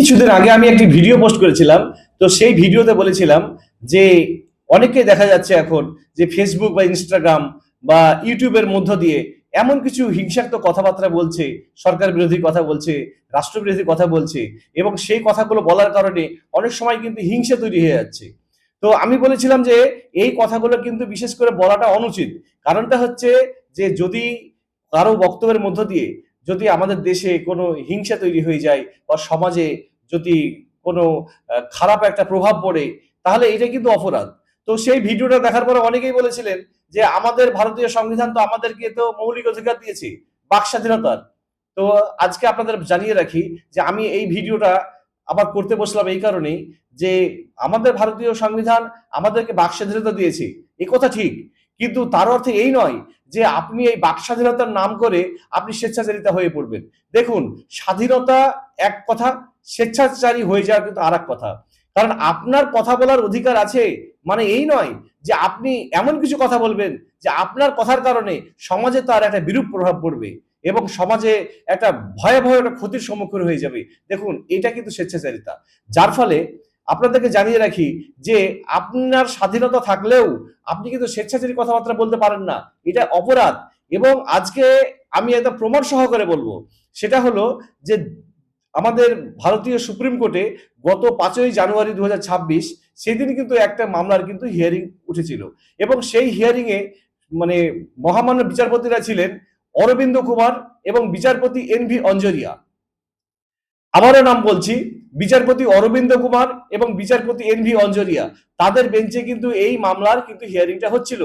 কিছুদিন আগে আমি একটি ভিডিও পোস্ট করেছিলাম। তো সেই ভিডিওতে বলেছিলাম যে অনেকে দেখা যাচ্ছে এখন যে ফেসবুক বা ইনস্টাগ্রাম বা ইউটিউবের মধ্য দিয়ে এমন কিছু হিংসাত্মক কথাবার্তা বলছে, সরকার বিরোধী কথা বলছে, রাষ্ট্রবিরোধী কথা বলছে, এবং সেই কথাগুলো বলার কারণে অনেক সময় কিন্তু হিংসা তৈরি হয়ে যাচ্ছে। তো আমি বলেছিলাম যে এই কথাগুলো কিন্তু বিশেষ করে বলাটা অনুচিত। কারণটা হচ্ছে যে যদি কারো বক্তব্যের মধ্য দিয়ে যদি আমাদের দেশে কোনো হিংসা তৈরি হয়ে যায় বা সমাজে যদি কোনো খারাপ একটা প্রভাব পড়ে, তাহলে এটা কিন্তু অপরাধ। তো সেই ভিডিওটা দেখার পরে অনেকেই বলেছিলেন যে আমাদের ভারতীয় সংবিধান তো আমাদেরকে তো মৌলিক অধিকার দিয়েছে, বাক স্বাধীনতার। তো আজকে আপনাদের জানিয়ে রাখি যে আমি এই ভিডিওটা আবার করতে বসলাম এই কারণেই যে আমাদের ভারতীয় সংবিধান আমাদেরকে বাক স্বাধীনতা দিয়েছে, এ কথা ঠিক। কিন্তু তার অর্থ এই নয় যে আপনি এই বাক স্বাধীনতার নাম করে আপনি স্বেচ্ছাচারিতা হয়ে পড়বেন। দেখুন, স্বাধীনতা এক কথা, স্বেচ্ছাচারী হয়ে যাওয়া কিন্তু আর এক কথা। কারণ আপনার কথা বলার অধিকার আছে মানে এই নয় যে আপনি এমন কিছু কথা বলবেন যে আপনার কথার কারণে সমাজে তার একটা বিরূপ প্রভাব পড়বে এবং সমাজে একটা ভয়াবহ একটা ক্ষতির সম্মুখীন হয়ে যাবে। দেখুন, এটা কিন্তু স্বেচ্ছাচারিতা। যার ফলে আপনাদেরকে জানিয়ে রাখি যে আপনার স্বাধীনতা থাকলেও আপনি কিন্তু স্বেচ্ছাচারী কথাবার্তা বলতে পারেন না, এটা অপরাধ। এবং আজকে আমি একদম প্রমাণ সহকারে বলবো, সেটা হলো যে আমাদের ভারতীয় সুপ্রিম কোর্টে গত 5ই জানুয়ারি 2026 সেদিন কিন্তু একটা মামলার কিন্তু হিয়ারিং উঠেছিল, এবং সেই হিয়ারিং এ মানে মহামান্য বিচারপতিরা ছিলেন অরবিন্দ কুমার এবং বিচারপতি এন ভি অঞ্জরিয়া। আবারও নাম বলছি, বিচারপতি অরবিন্দ কুমার এবং বিচারপতি এন ভি অঞ্জরিয়া, তাদের বেঞ্চে কিন্তু এই মামলার কিন্তু হিয়ারিংটা হচ্ছিল।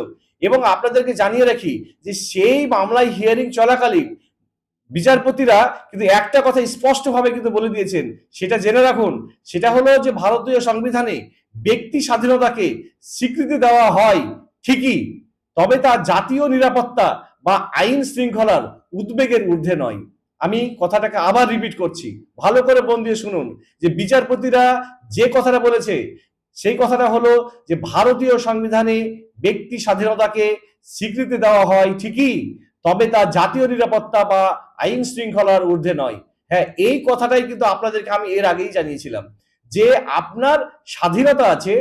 এবং আপনাদেরকে জানিয়ে রাখি যে সেই মামলায় হিয়ারিং চলাকালীন বিচারপতিরা কিন্তু একটা কথা স্পষ্টভাবে কিন্তু বলে দিয়েছেন, সেটা জেনে রাখুন। সেটা হলো যে ভারতীয় সংবিধানে ব্যক্তি স্বাধীনতাকে স্বীকৃতি দেওয়া হয় ঠিকই, তবে তা জাতীয় নিরাপত্তা বা আইন শৃঙ্খলার উদ্বেগের ঊর্ধ্বে নয়। আমি কথাটাকে আবার রিপিট করছি, ভালো করে মন দিয়ে শুনুন। যে বিচারপতিরা যে কথাটা বলেছে সেই কথাটা হলো যে ভারতীয় সংবিধানে ব্যক্তি স্বাধীনতাকে স্বীকৃতি দেওয়া হয় ঠিকই, তবে তা জাতীয় নিরাপত্তা বা আইন শৃঙ্খলার ঊর্ধ্বে নয়। হ্যাঁ, এই কথাটাই কিন্তু আপনাদেরকে আমি এর আগেই জানিয়েছিলাম যে আপনার স্বাধীনতা আছে,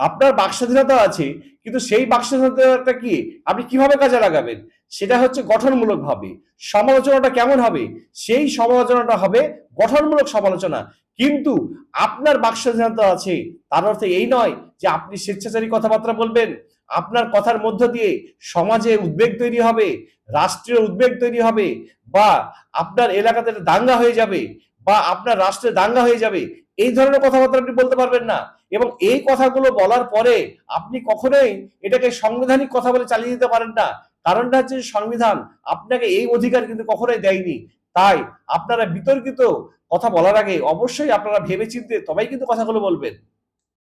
আপনার বাক স্বাধীনতা আছে, কিন্তু সেই বাক স্বাধীনতাটা কি আপনি কিভাবে কাজে লাগাবেন সেটা হচ্ছে গঠনমূলক ভাবে। সমালোচনাটা কেমন হবে? সেই সমালোচনাটা হবে গঠনমূলক সমালোচনা। কিন্তু আপনার বাক স্বাধীনতা আছে তার অর্থ এই নয় যে আপনি স্বেচ্ছাচারী কথাবার্তা বলবেন। আপনার কথার মধ্য দিয়ে সমাজে উদ্বেগ তৈরি হবে, রাষ্ট্রীয় উদ্বেগ তৈরি হবে, বা আপনার এলাকাতে দাঙ্গা হয়ে যাবে, বা আপনার রাষ্ট্রে দাঙ্গা হয়ে যাবে, এই ধরনের কথাবার্তা আপনি বলতে পারবেন না। এবং এই কথাগুলো বলার পরে আপনি কখনোই এটাকে সাংবিধানিক কথা বলে চালিয়ে দিতে পারেন না। কারণটা হচ্ছে সংবিধান আপনাকে এই অধিকার কিন্তু কখনোই দেয়নি। তাই আপনারা বিতর্কিত কথা বলার আগে অবশ্যই আপনারা ভেবেচিন্তে তবেই কিন্তু কথাগুলো বলবেন।